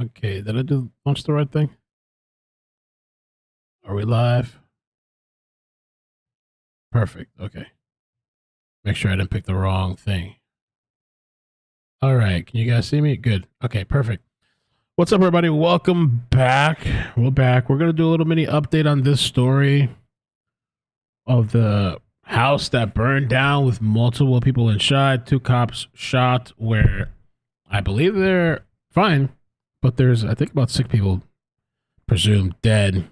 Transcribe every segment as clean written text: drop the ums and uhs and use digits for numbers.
Okay, did I launch the right thing? Are we live? Perfect. Okay. Make sure I didn't pick the wrong thing. All right. Can you guys see me? Good. Okay, perfect. What's up, everybody? Welcome back. We're back. We're going to do a little mini update on this story of the house that burned down with multiple people inside, 2 cops shot, where I believe they're fine, but there's, I think, about 6 people presumed dead.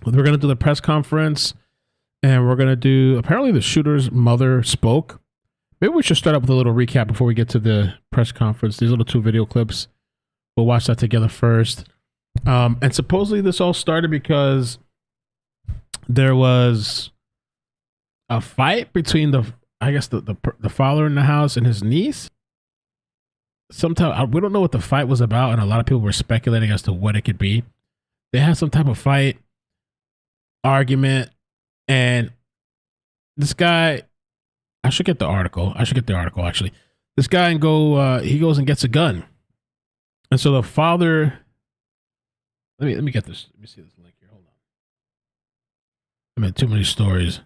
We're going to do the press conference, and we're going to do, apparently the shooter's mother spoke. Maybe we should start up with a little recap before we get to the press conference. These little 2 video clips. We'll watch that together first. And supposedly this all started because there was a fight between the father in the house and his niece. We don't know what the fight was about, and a lot of people were speculating as to what it could be. They had some type of fight, argument, and this guy, I should get the article actually. This guy he goes and gets a gun. And so the father, let me get this. Let me see this link here. Hold on. I mean, too many stories.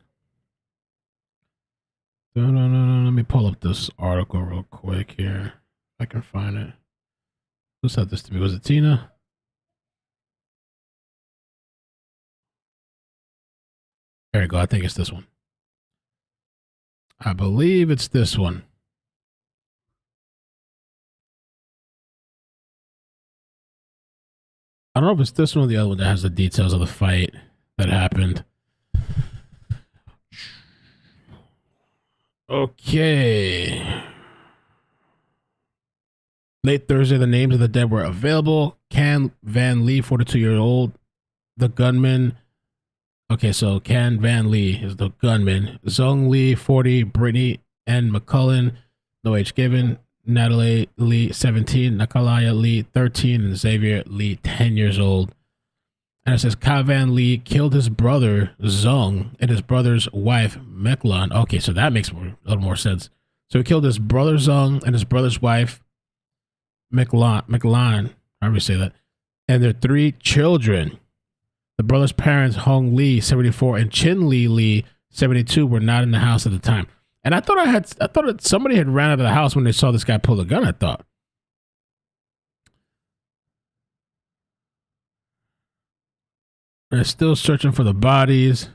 No. Let me pull up this article real quick here. If I can find it. Who said this to me? Was it Tina? There you go. I think it's this one. I believe it's this one. I don't know if it's this one or the other one that has the details of the fight that happened. Okay. Late Thursday, the names of the dead were available. Can Van Lee, 42-year-old, the gunman. Okay, so Can Van Lee is the gunman. Zong Lee, 40, Brittany N. McCullen, no age given. Natalie Lee, 17, Nakalaya Lee, 13, and Xavier Lee, 10 years old. And it says Ka Van Lee killed his brother, Zong, and his brother's wife, Meklan. Okay, so that makes a little more sense. So he killed his brother, Zong, and his brother's wife, Meklan, however you say that, and their 3 children. The brother's parents, Hong Lee, 74, and Chin Lee, 72, were not in the house at the time. And I thought somebody had ran out of the house when they saw this guy pull the gun, I thought. They're still searching for the bodies.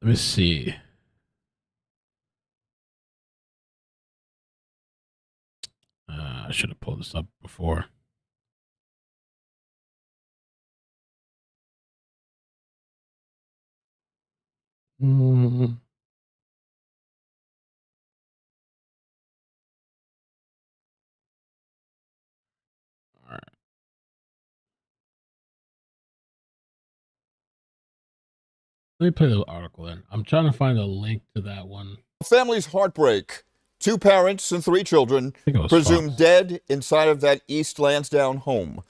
Let me see. I should have pulled this up before. All right. Let me play the article then. I'm trying to find a link to that one. Family's heartbreak. 2 parents and 3 children presumed dead inside of that East Lansdowne home.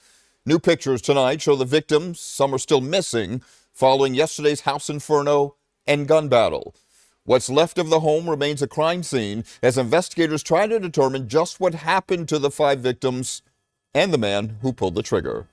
New pictures tonight show the victims. Some are still missing following yesterday's house inferno and gun battle. What's left of the home remains a crime scene as investigators try to determine just what happened to the 5 victims and the man who pulled the trigger.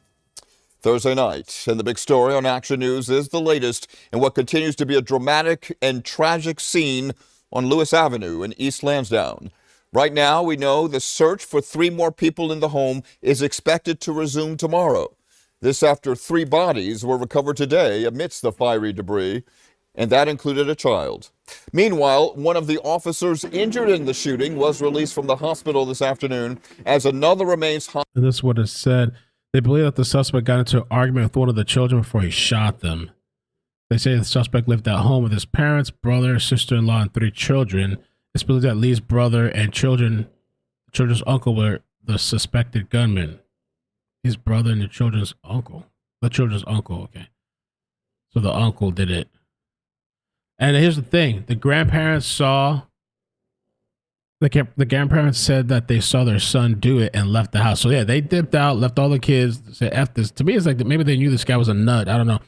Thursday night, and the big story on Action News is the latest in what continues to be a dramatic and tragic scene on Lewis Avenue in East Lansdowne. Right now, we know the search for 3 more people in the home is expected to resume tomorrow. This after 3 bodies were recovered today amidst the fiery debris, and that included a child. Meanwhile, one of the officers injured in the shooting was released from the hospital this afternoon as another remains. And this is what it said. They believe that the suspect got into an argument with one of the children before he shot them. They say the suspect lived at home with his parents, brother, sister-in-law, and 3 children. It's believed that Lee's brother and children's uncle were the suspected gunman. His brother and the children's uncle. The children's uncle, okay. So the uncle did it. And here's the thing. The grandparents said that they saw their son do it and left the house. So yeah, they dipped out, left all the kids, said F this. To me, it's like maybe they knew this guy was a nut. I don't know.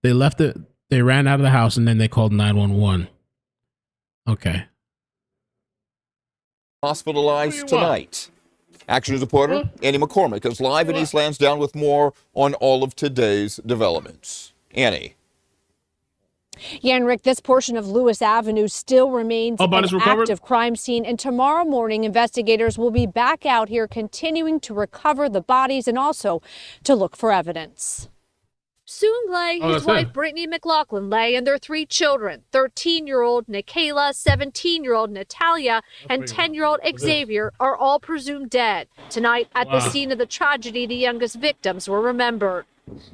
They left it. They ran out of the house and then they called 911. Okay. Hospitalized tonight. Action News reporter Annie McCormick is live in East Lansdowne with more on all of today's developments. Annie. Yeah, and Rick, this portion of Lewis Avenue still remains an active crime scene. And tomorrow morning, investigators will be back out here continuing to recover the bodies and also to look for evidence. Soon Lay, his wife Brittany McLaughlin Lay, and their 3 children, 13-year-old Nikayla, 17-year-old Natalia, and 10-year-old Xavier, are all presumed dead. Tonight, at the scene of the tragedy, the youngest victims were remembered.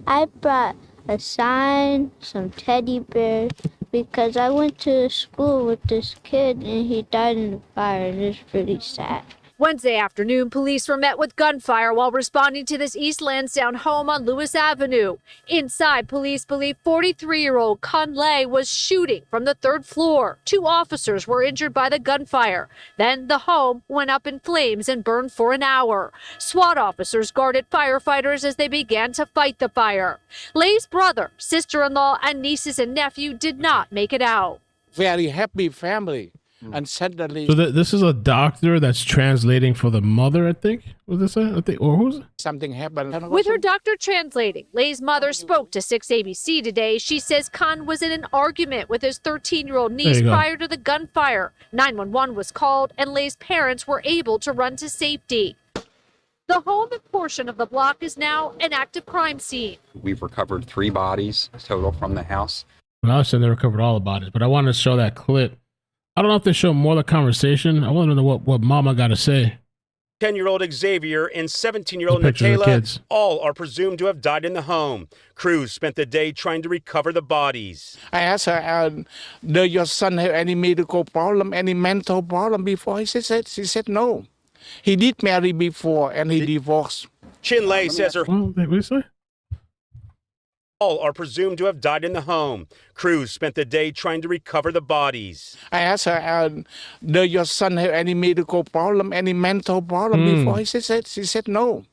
I brought a sign, some teddy bears, because I went to school with this kid and he died in the fire, and it's pretty sad. Wednesday afternoon, police were met with gunfire while responding to this East Lansdowne home on Lewis Avenue. Inside, police believe 43-year-old Kun Lay was shooting from the 3rd floor. 2 officers were injured by the gunfire. Then the home went up in flames and burned for an hour. SWAT officers guarded firefighters as they began to fight the fire. Lay's brother, sister-in-law, and nieces and nephew did not make it out. Very happy family. And suddenly, so this is a doctor that's translating for the mother, I think. Was this I think, or who's it? Something happened. With her doctor translating, Lay's mother spoke to 6ABC today. She says Khan was in an argument with his 13-year-old niece prior to the gunfire. 911 was called, and Lay's parents were able to run to safety. The home and portion of the block is now an active crime scene. We've recovered 3 bodies total from the house. Well, I was saying they recovered all the bodies, but I wanted to show that clip. I don't know if they show more of the conversation. I want to know what Mama got to say. 10-year-old Xavier and 17-year-old Nikayla all are presumed to have died in the home. Crews spent the day trying to recover the bodies. I asked her, does your son have any medical problem, any mental problem before? She said no. He did marry before and he divorced. Chin Lay says her... What did he say? All are presumed to have died in the home. Crews spent the day trying to recover the bodies. I asked her, does your son have any medical problem, any mental problem before? She said no.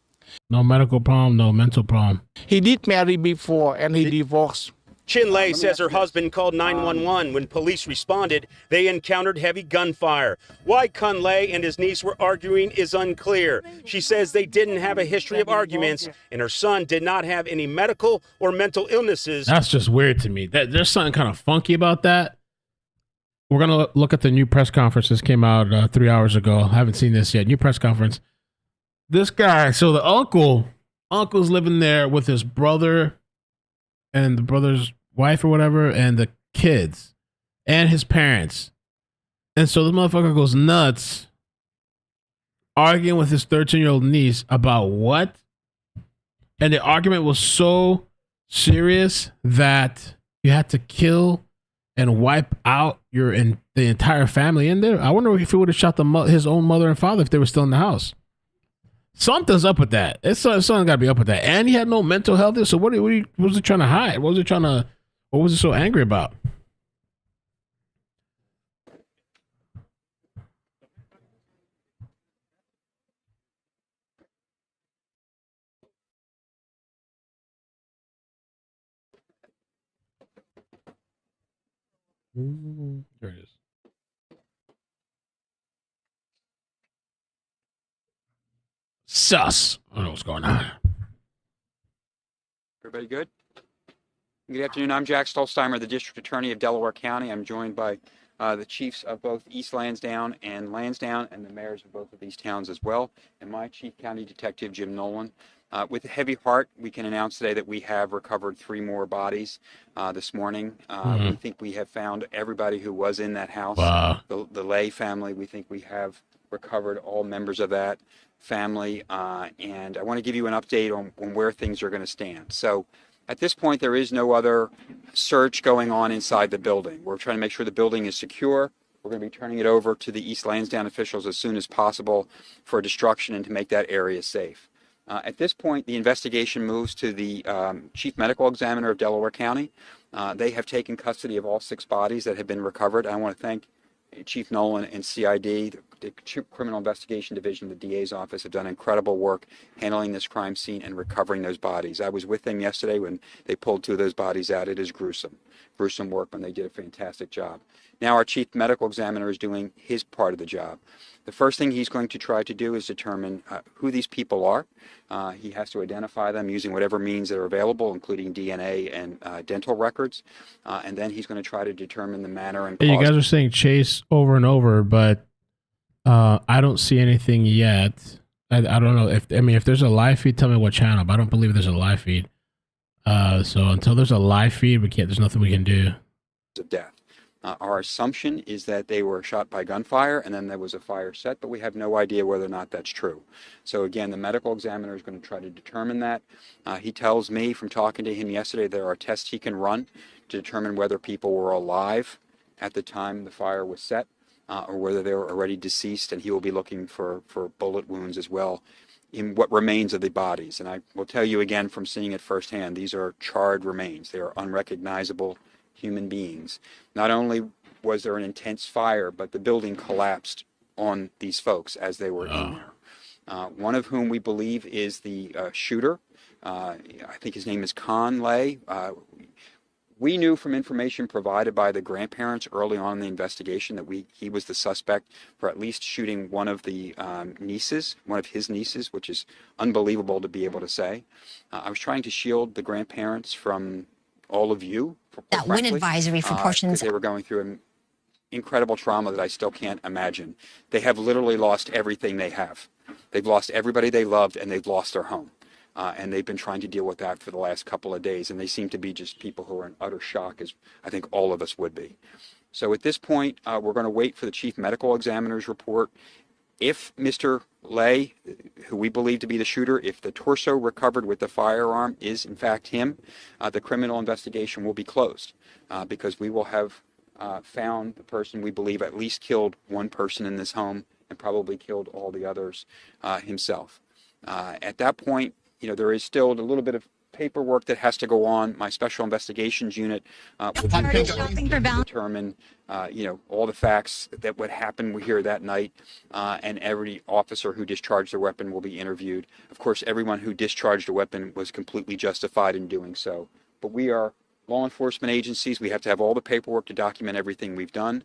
No medical problem, no mental problem. He did marry before and he divorced. Chin Lay says her husband called 911. When police responded, they encountered heavy gunfire. Why Kun Lay and his niece were arguing is unclear. She says they didn't have a history of arguments, and her son did not have any medical or mental illnesses. That's just weird to me. There's something kind of funky about that. We're going to look at the new press conference. This came out 3 hours ago. I haven't seen this yet. New press conference. This guy, so the uncle's living there with his brother and the brother's wife or whatever, and the kids and his parents. And so the motherfucker goes nuts arguing with his 13-year-old niece about what? And the argument was so serious that you had to kill and wipe out the entire family in there. I wonder if he would have shot his own mother and father if they were still in the house. Something's up with that. Something's got to be up with that. And he had no mental health. So what was he trying to hide? What was he so angry about? There it is. Sus. I don't know what's going on. Everybody good? Good afternoon. I'm Jack Stolzheimer, the District Attorney of Delaware County. I'm joined by the chiefs of both East Lansdowne and Lansdowne and the mayors of both of these towns as well, and my Chief County Detective, Jim Nolan. With a heavy heart, we can announce today that we have recovered 3 more bodies this morning. We think we have found everybody who was in that house. Wow. The Lay family, we think we have recovered all members of that family, and I want to give you an update on where things are going to stand. So at this point, there is no other search going on inside the building. We're trying to make sure the building is secure. We're going to be turning it over to the East Lansdowne officials as soon as possible for destruction and to make that area safe. At this point, the investigation moves to the Chief Medical Examiner of Delaware County. They have taken custody of all 6 bodies that have been recovered. I want to thank Chief Nolan and CID, the Criminal Investigation Division of the DA's office, have done incredible work handling this crime scene and recovering those bodies. I was with them yesterday when they pulled 2 of those bodies out. It is gruesome work, and they did a fantastic job. Now our Chief Medical Examiner is doing his part of the job. The first thing he's going to try to do is determine who these people are. He has to identify them using whatever means that are available, including DNA and dental records. And then he's going to try to determine the manner and cause. You guys are saying chase over and over, but I don't see anything yet. I don't know if there's a live feed, tell me what channel, but I don't believe there's a live feed. So until there's a live feed, there's nothing we can do. Of death. Our assumption is that they were shot by gunfire and then there was a fire set, but we have no idea whether or not that's true. So again, the medical examiner is going to try to determine that. He tells me from talking to him yesterday there are tests he can run to determine whether people were alive at the time the fire was set or whether they were already deceased, and he will be looking for bullet wounds as well in what remains of the bodies. And I will tell you again from seeing it firsthand, these are charred remains. They are unrecognizable human beings. Not only was there an intense fire, but the building collapsed on these folks as they were in there. One of whom we believe is the shooter. I think his name is Con Lay. We knew from information provided by the grandparents early on in the investigation that he was the suspect for at least shooting one of the nieces, one of his nieces, which is unbelievable to be able to say. I was trying to shield the grandparents from all of you. That win advisory for portions. They were going through an incredible trauma that I still can't imagine. They have literally lost everything they have. They've lost everybody they loved, and they've lost their home. And they've been trying to deal with that for the last couple of days, and they seem to be just people who are in utter shock, as I think all of us would be. So at this point, we're going to wait for the chief medical examiner's report. If Mr. Lay, who we believe to be the shooter, if the torso recovered with the firearm is in fact him, the criminal investigation will be closed because we will have found the person we believe at least killed one person in this home and probably killed all the others himself. At that point, there is still a little bit of paperwork that has to go on. My special investigations unit will determine, all the facts that would happen here that night, and every officer who discharged their weapon will be interviewed. Of course, everyone who discharged a weapon was completely justified in doing so. But we are law enforcement agencies. We have to have all the paperwork to document everything we've done.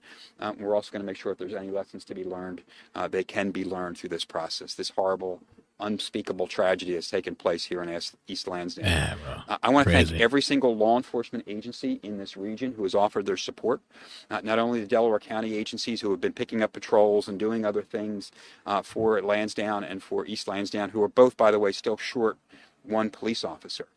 We're also going to make sure if there's any lessons to be learned, they can be learned through this process. This horrible, unspeakable tragedy has taken place here in East Lansdowne. Yeah, I want to thank every single law enforcement agency in this region who has offered their support. Not only the Delaware County agencies who have been picking up patrols and doing other things for Lansdowne and for East Lansdowne, who are both, by the way, still short one police officer.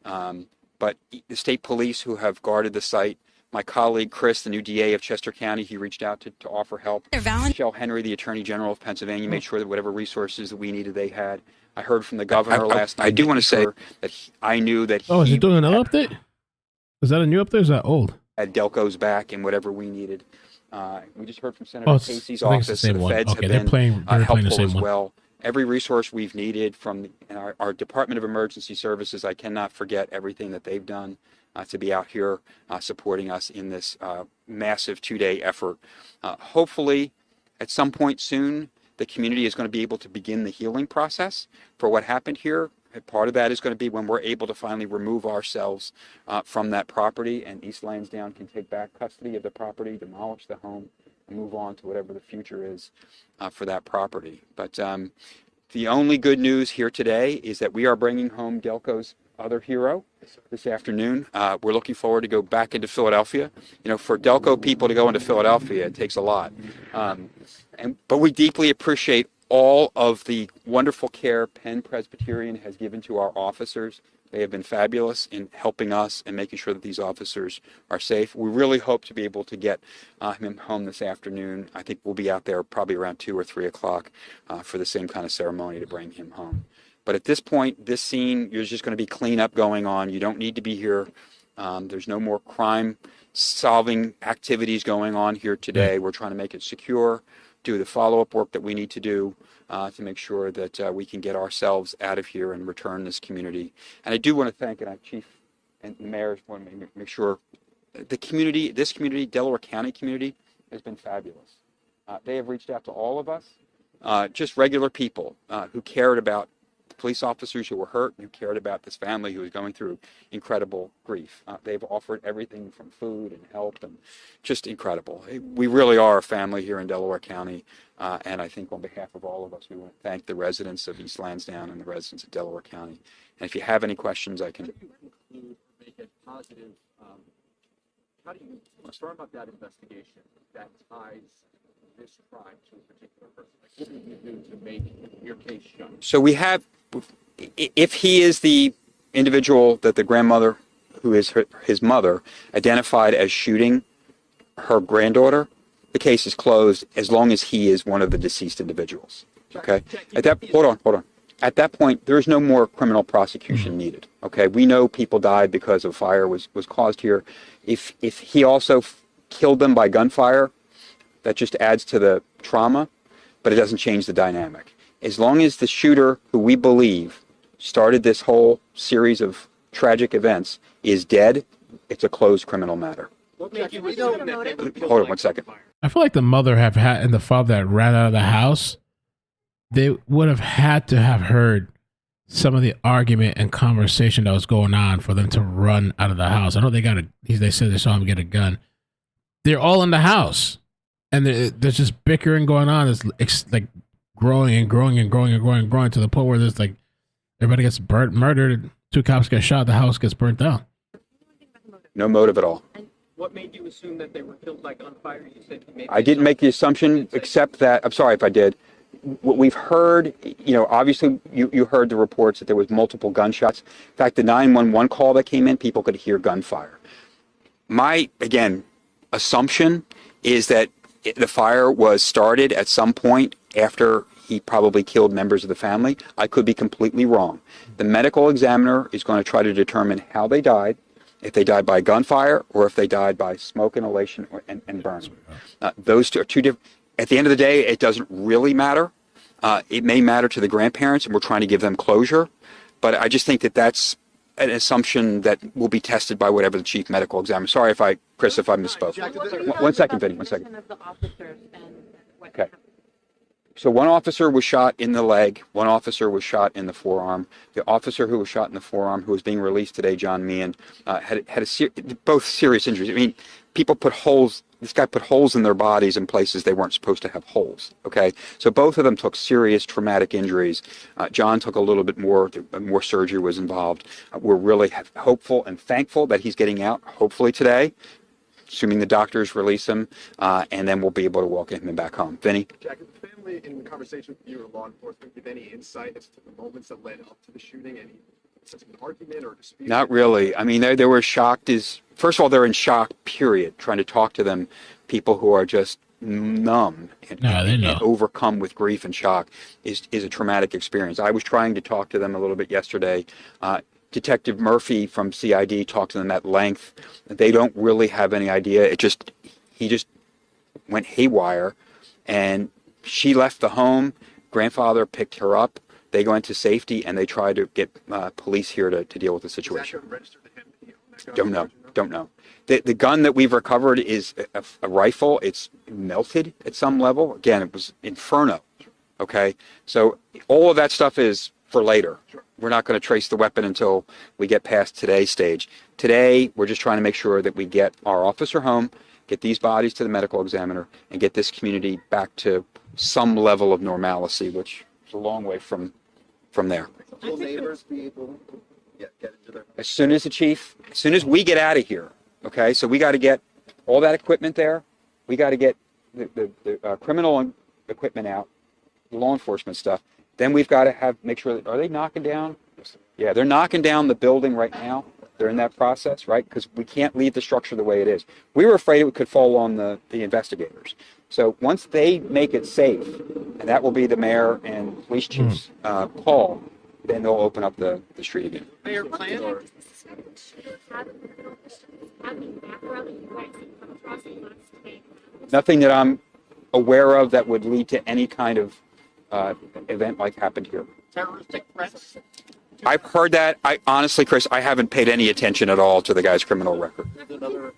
But the state police who have guarded the site. My colleague, Chris, the new DA of Chester County, he reached out to offer help. Michelle Henry, the Attorney General of Pennsylvania, made sure that whatever resources that we needed, they had. I heard from the governor last night. I do want to say that I knew that is he doing another update? Is that a new update or is that old? Had Delco's back and whatever we needed. We just heard from Senator Casey's office. The feds have been helpful as well. Every resource we've needed from our Department of Emergency Services, I cannot forget everything that they've done to be out here supporting us in this massive 2-day effort. Hopefully, at some point soon, the community is going to be able to begin the healing process for what happened here. Part of that is going to be when we're able to finally remove ourselves from that property, and East Lansdowne can take back custody of the property, demolish the home, and move on to whatever the future is for that property. But the only good news here today is that we are bringing home Delco's other hero this afternoon. We're looking forward to go back into Philadelphia. For Delco people to go into Philadelphia, it takes a lot. But we deeply appreciate all of the wonderful care Penn Presbyterian has given to our officers. They have been fabulous in helping us and making sure that these officers are safe. We really hope to be able to get him home this afternoon. I think we'll be out there probably around 2 or 3 o'clock for the same kind of ceremony to bring him home. But at this point, this scene, there's just going to be cleanup going on. You don't need to be here. There's no more crime-solving activities going on here today. We're trying to make it secure, do the follow-up work that we need to do to make sure that we can get ourselves out of here and return this community. And I do want to thank, and Chief and the Mayor want to make sure, the community, this community, Delaware County community, has been fabulous. They have reached out to all of us, just regular people who cared about police officers who were hurt, who cared about this family who was going through incredible grief. They've offered everything from food and help, and just incredible. We really are a family here in Delaware County, and I think on behalf of all of us, we want to thank the residents of East Lansdowne and the residents of Delaware County. And if you have any questions, I can. How do you conclude or make it positive? How do you firm up that investigation that ties this crime to a particular person? Like, what do you do to make your case shut? So we have, if he is the individual that the grandmother, who is his mother, identified as shooting her granddaughter, the case is closed as long as he is one of the deceased individuals. Okay. Hold on. At that point, there is no more criminal prosecution needed. Okay. We know people died because a fire was caused here. If he also killed them by gunfire, that just adds to the trauma, but it doesn't change the dynamic. As long as the shooter, who we believe started this whole series of tragic events, is dead, it's a closed criminal matter. What made you assume that Hold on 1 second. I feel like the mother have had and the father that ran out of the house, they would have had to have heard some of the argument and conversation that was going on for them to run out of the house. I know they said they saw him get a gun. They're all in the house, and there's just bickering going on. It's like growing and growing and growing and growing and growing to the point where there's like everybody gets murdered, 2 cops get shot, the house gets burnt down. No motive at all. What made you assume that they were killed by gunfire? You said you made I didn't make the assumption, except that, I'm sorry if I did. What we've heard, obviously you heard the reports that there was multiple gunshots. In fact, the 911 call that came in, people could hear gunfire. My, again, assumption is that the fire was started at some point after he probably killed members of the family. I could be completely wrong. The medical examiner is going to try to determine how they died, if they died by gunfire or if they died by smoke inhalation and burn. Those two are two different. At the end of the day, it doesn't really matter. It may matter to the grandparents, and we're trying to give them closure. But I just think that that's an assumption that will be tested by whatever the chief medical examiner. Sorry, Chris, if I misspoke. 1 second, Vinny, 1 second. Okay. So one officer was shot in the leg. One officer was shot in the forearm. The officer who was shot in the forearm, who was being released today, John Meehan, had both serious injuries. I mean, people put holes. This guy put holes in their bodies in places they weren't supposed to have holes. Okay, so both of them took serious traumatic injuries. John took a little bit more. More surgery was involved. We're really hopeful and thankful that he's getting out. Hopefully today, assuming the doctors release him, and then we'll be able to welcome him back home. Vinny. Jack, did the family, in the conversation with you or law enforcement, give any insight as to the moments that led up to the shooting? Any sense of an argument or dispute? Not really. I mean, they were shocked. First of all, they're in shock, period. Trying to talk to them, people who are just numb and overcome with grief and shock is a traumatic experience. I was trying to talk to them a little bit yesterday. Detective Murphy from CID talked to them at length. They don't really have any idea. He just went haywire, and she left the home. Grandfather picked her up. They go into safety, and they try to get police here to deal with the situation. Don't know. The gun that we've recovered is a rifle. It's melted at some level. Again, it was Inferno. Okay, so all of that stuff is for later. We're not going to trace the weapon until we get past today's stage. Today, we're just trying to make sure that we get our officer home, get these bodies to the medical examiner, and get this community back to some level of normalcy, which is a long way from there. Will neighbors be able to get into their... As soon as we get out of here, okay? So we got to get all that equipment there. We got to get the criminal equipment out, the law enforcement stuff. Then we've got to make sure are they knocking down? Yeah, they're knocking down the building right now. They're in that process, right? Because we can't leave the structure the way it is. We were afraid it could fall on the investigators. So once they make it safe, and that will be the mayor and police chief's call, then they'll open up the street again. Mayor plan? Nothing that I'm aware of that would lead to any kind of event like happened here. Terroristic threats? I've heard that. I honestly, Chris, I haven't paid any attention at all to the guy's criminal record. Another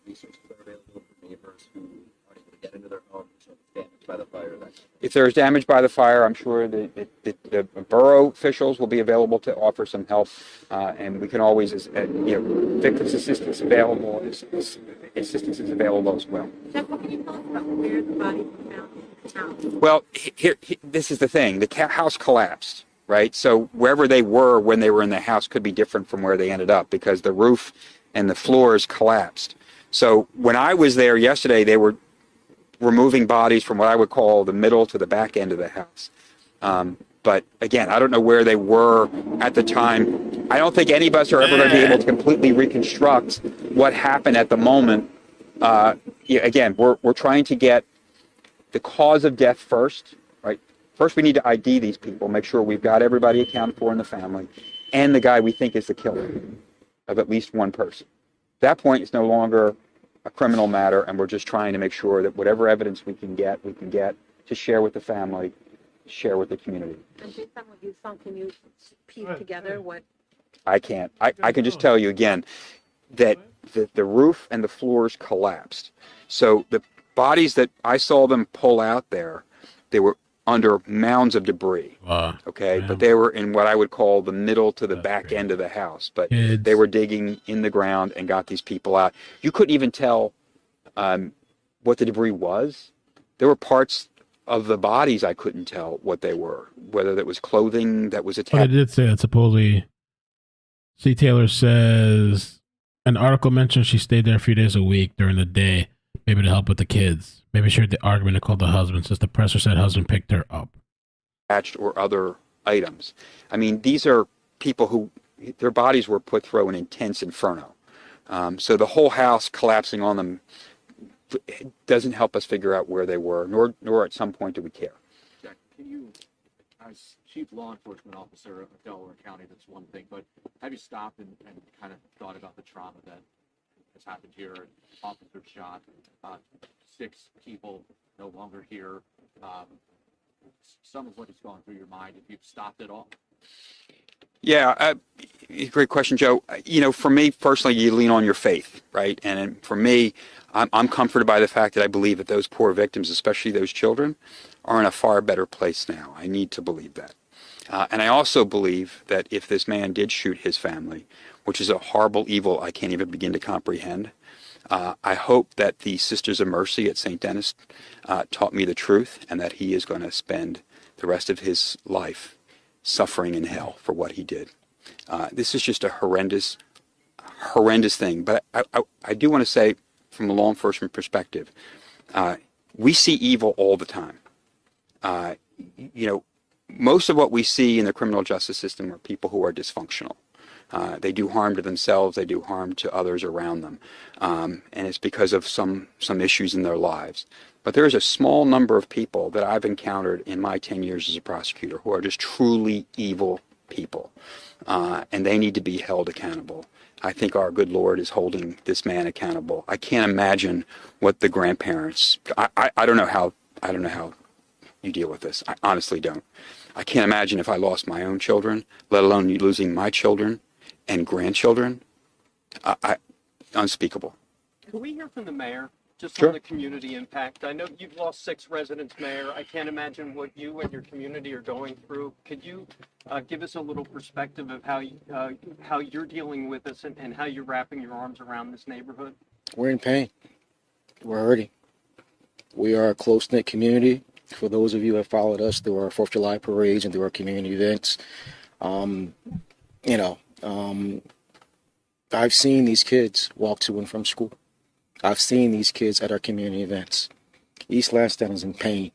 resources that are available for neighbors who aren't able to get into their homes, damaged by the fire. If there's damage by the fire, I'm sure that the borough officials will be available to offer some help, and we can always, victims assistance available. Assistance is available as well. Jeff, what can you tell us about where the body was found? Well, this is the thing. The house collapsed, right? So wherever they were when they were in the house could be different from where they ended up because the roof and the floors collapsed. So when I was there yesterday, they were removing bodies from what I would call the middle to the back end of the house. But again, I don't know where they were at the time. I don't think any of us are ever going to be able to completely reconstruct what happened at the moment. Again, we're trying to get the cause of death first, right? First, we need to ID these people, make sure we've got everybody accounted for in the family, and the guy we think is the killer of at least one person. At that point, it's no longer a criminal matter, and we're just trying to make sure that whatever evidence we can get to share with the family, share with the community. And based on what you saw, can you piece together what? I can't. I can just tell you again that the roof and the floors collapsed. So the bodies that I saw them pull out there, they were under mounds of debris. Okay, but they were in what I would call the middle to the back end of the house. But they were digging in the ground and got these people out. You couldn't even tell what the debris was. There were parts of the bodies I couldn't tell what they were, whether that was clothing that was attached. But it did say that supposedly. C. Taylor says an article mentioned she stayed there a few days a week during the day, maybe to help with the kids. Maybe she heard the argument and called the husband, since the presser said husband picked her up. Or other items. I mean, these are people who their bodies were put through an intense inferno. So the whole house collapsing on them doesn't help us figure out where they were, nor at some point do we care. Jack, can you, as chief law enforcement officer of Delaware County, that's one thing, but have you stopped and kind of thought about the trauma that has happened here? An officer shot, 6 people no longer here. Some of what has gone through your mind, if you've stopped it all? Yeah, great question, Joe. For me personally, you lean on your faith, right? And for me, I'm comforted by the fact that I believe that those poor victims, especially those children, are in a far better place now. I need to believe that. And I also believe that if this man did shoot his family, which is a horrible evil I can't even begin to comprehend, I hope that the Sisters of Mercy at St. Denis taught me the truth, and that he is going to spend the rest of his life suffering in hell for what he did. This is just a horrendous thing. But I do want to say, from a law enforcement perspective, we see evil all the time. Most of what we see in the criminal justice system are people who are dysfunctional. They do harm to themselves, they do harm to others around them, and it's because of some issues in their lives. But there is a small number of people that I've encountered in my 10 years as a prosecutor who are just truly evil people, and they need to be held accountable. I think our good Lord is holding this man accountable. I can't imagine what the grandparents. I don't know how you deal with this. I honestly don't. I can't imagine if I lost my own children, let alone losing my children and grandchildren. Unspeakable. Can we hear from the mayor just Sure. on the community impact? I know you've lost 6 residents, Mayor. I can't imagine what you and your community are going through. Could you give us a little perspective of how you're dealing with this and how you're wrapping your arms around this neighborhood? We're in pain. We're hurting. We are a close-knit community. For those of you who have followed us through our 4th of July parades and through our community events, I've seen these kids walk to and from school. I've seen these kids at our community events. East Lansdowne is in pain.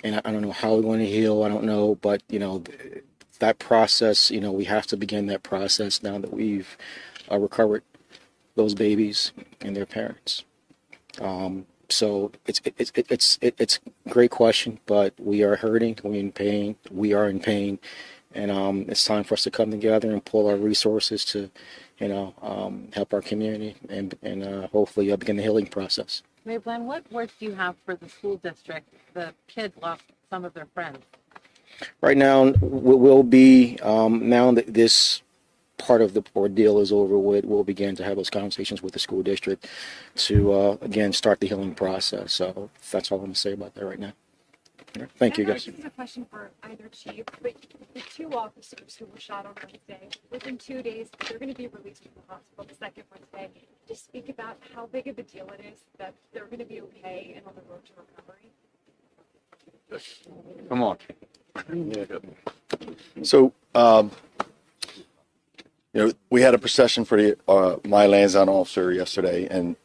And I don't know how we're going to heal. I don't know. But, that process, we have to begin that process now that we've recovered those babies and their parents. So it's a great question, but we are hurting. We're in pain. We are in pain. And it's time for us to come together and pull our resources to, help our community and hopefully begin the healing process. Mayor Glenn, what words do you have for the school district? The kids lost some of their friends. Right now, we'll be, now that this part of the ordeal is over with, we'll begin to have those conversations with the school district to, again, start the healing process. So that's all I'm going to say about that right now. Thank you, guys. This is a question for either chief, but the 2 officers who were shot on Wednesday, within 2 days, they're going to be released from the hospital, the second one today. Just speak about how big of a deal it is that they're going to be okay and on the road to recovery. Come on. So, we had a procession for my Lansdowne officer yesterday, and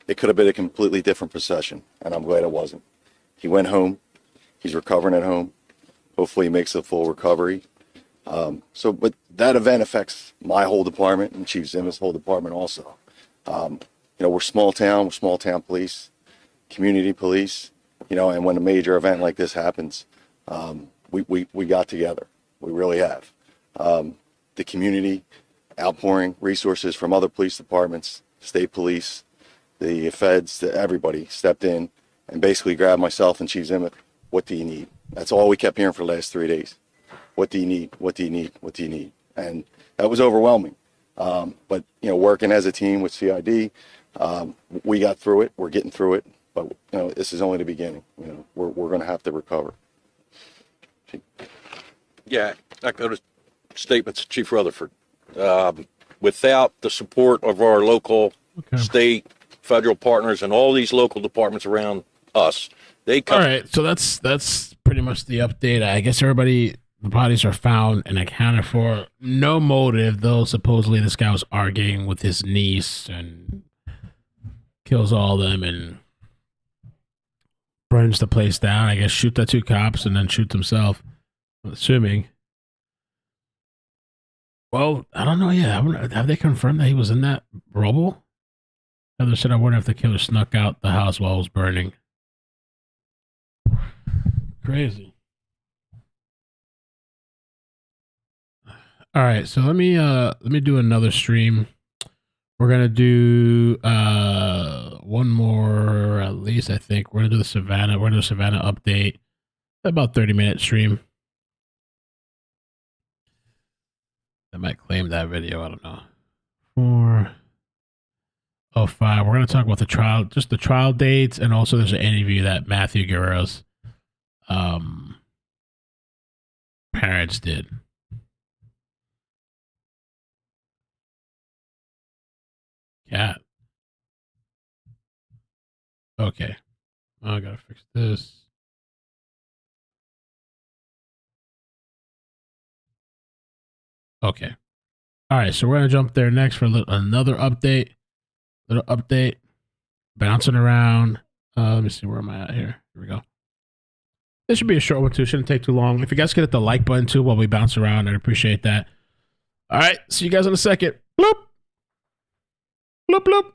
it could have been a completely different procession, and I'm glad it wasn't. He went home. He's recovering at home. Hopefully he makes a full recovery. But that event affects my whole department and Chief Zimmer's whole department also. We're small town police, community police, and when a major event like this happens, we got together. We really have. The community outpouring resources from other police departments, state police, the feds, everybody stepped in and basically grabbed myself and Chief Zimmer. What do you need? That's all we kept hearing for the last 3 days. What do you need? What do you need? What do you need? And that was overwhelming. But working as a team with CID, we got through it. We're getting through it. But this is only the beginning. We're going to have to recover. Yeah, echo the statements of Chief Rutherford. Without the support of our local, state, federal partners, and all these local departments around us, they come. All right, so that's pretty much the update. I guess the bodies are found and accounted for. No motive, though. Supposedly, this guy was arguing with his niece and kills all of them and burns the place down. I guess shoot the 2 cops and then shoots himself. I'm assuming. Well, I don't know. Yeah, have they confirmed that he was in that rubble? Heather said, I wonder if the killer snuck out the house while it was burning. Crazy. All right, so let me do another stream. We're gonna do one more at least. I think we're gonna do the Savannah. We're gonna do a Savannah update. About 30-minute stream. I might claim that video. I don't know. 4:05. We're gonna talk about the trial, just the trial dates, and also there's an interview that Matthew Guerrero's parents did. Cat. Okay. I gotta fix this. Okay. All right, so we're gonna jump there next for another update. Little update. Bouncing around. Let me see, where am I at here? Here we go. This should be a short one too. Shouldn't take too long. If you guys could hit the like button too while we bounce around, I'd appreciate that. All right, see you guys in a second. Bloop. Bloop, bloop.